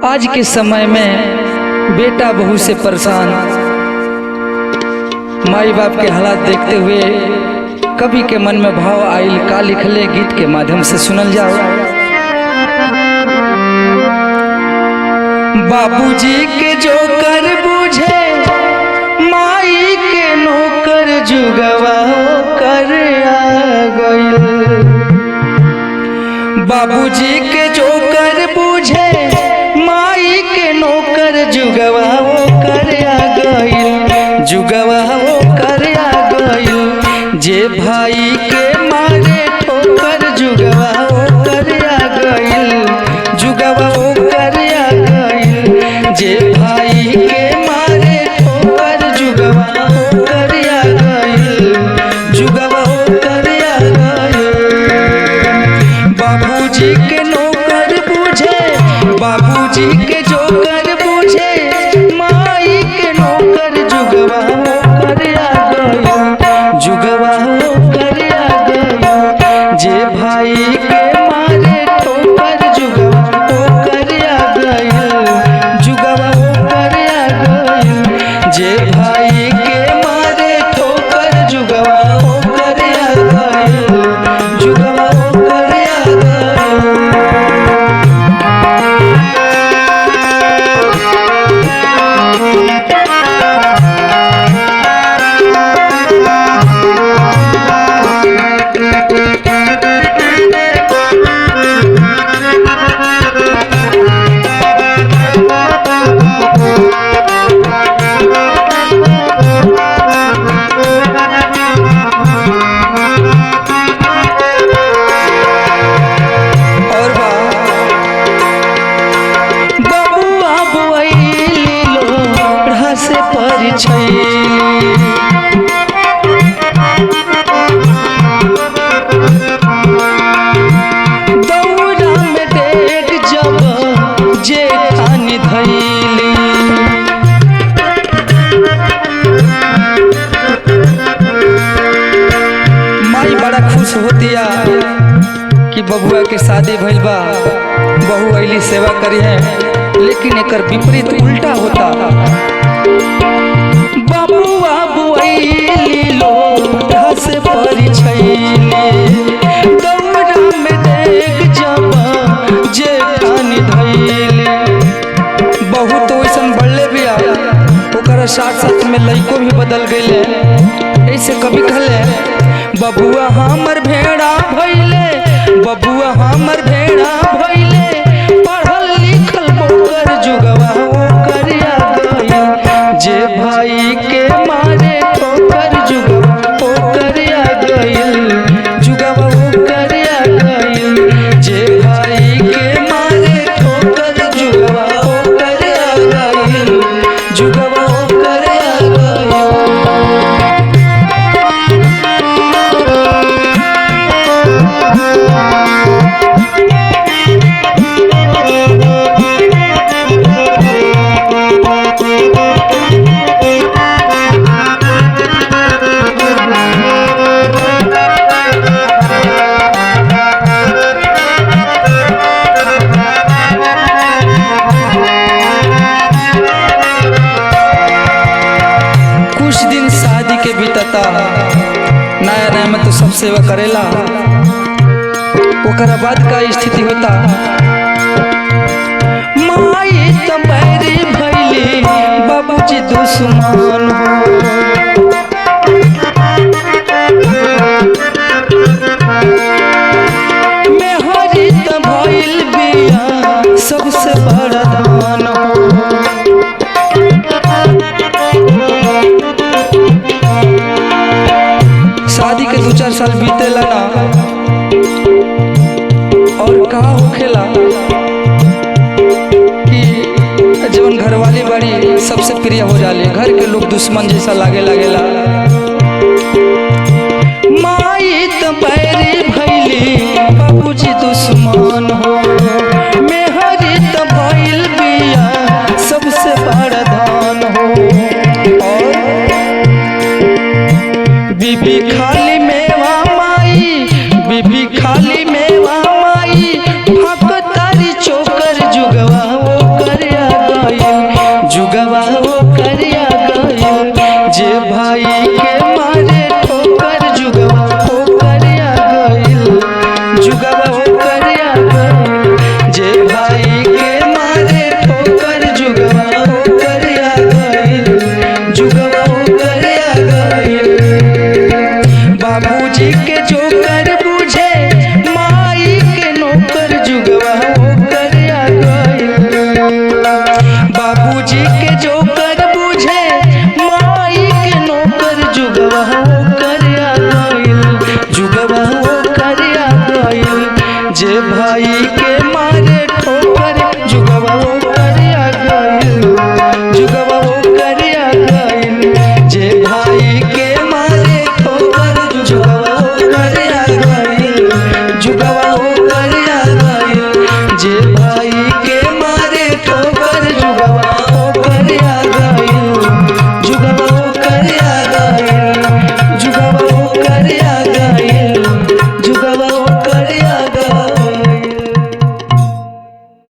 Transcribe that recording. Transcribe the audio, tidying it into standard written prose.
आज के समय में बेटा बहू से परेशान, माई बाप के हालात देखते हुए कवि के मन में भाव आइल का लिखले गीत के माध्यम से सुनल जाओ। बाबूजी के जो कर बूझे माई के नौकर जुगवा कर आ गइल। बाबूजी के जो कर बूझे माई के नौकर जुगवा कर आ गइल, जुगवा कर आ गइल। जे भाई के मारे ठोकर जुगवा कर आ गइल, जुगवा कर आ गइल। जे भाई के मारे ठोकर जुगवा कर आ गइल, जुगवा कर आ गइल। बाबूजी के नौकर बूझे, बाबूजी के जो कर बूझे माई के नौकर जुगवा कर आ गइल, जुगवा कर आ गइल। जे भाई के मारे ठोकर जुगवा कर आ गइल, जुगवा कर आ गइल। जे भाई के मारे ठोकर जुगवा कर आ गइल, जुगवा कर आ गइल। दौड़ा में देख जब जेठानी धैली, माई बड़ा खुश होतिया कि बबुआ के शादी भइल बा, बहू अइली सेवा करी है। लेकिन एकर विपरीत उल्टा होता। बबुआ बुआइली लोढ़ा से परिछैली, दौड़ा में देख जब जेठानी धैली। बहू तो वैसन बढ़ले बिया, ओकरा साथ साथ में लइको भी बदल गइले। ऐसे कभी कहले बबुआ हमर भेड़ा भइले, बबुआ हमर भेड़ा भइले। पढ़ल लिखल बोकर जुगवा कर आ गइल। जे भाई के मारे ठोकर जुगवा कर आ गइल, जुगवा कर आ गइल। जे भाई के मारे ठोकर जुगवा कर आ गइल, जुगवा कर आ गइल। कुछ दिन शादी के बीतता, नया नया में तो सब सेवा करेला। ओकरा बाद का स्थिति होता, माई तो बैरी भइली बाबूजी दुश्मन हो। मेहरी तो भइल बिया सबसे बड़ा धन हो। शादी के 2-4 साल बीतेला ना, और कहा होखेला कि जवन घरवाली बड़ी सबसे प्रिय हो जाले, घर के लोग दुश्मन जैसा लागेला। माई तो बैरी भइली बाबूजी दुश्मन हो। मेहरी तो भइल बिया सबसे बड़ा धन हो। और बीबी खाली मेवा माई, बीबी खाली मेवा माई। हक तारी चोकर जुगवा कर सवा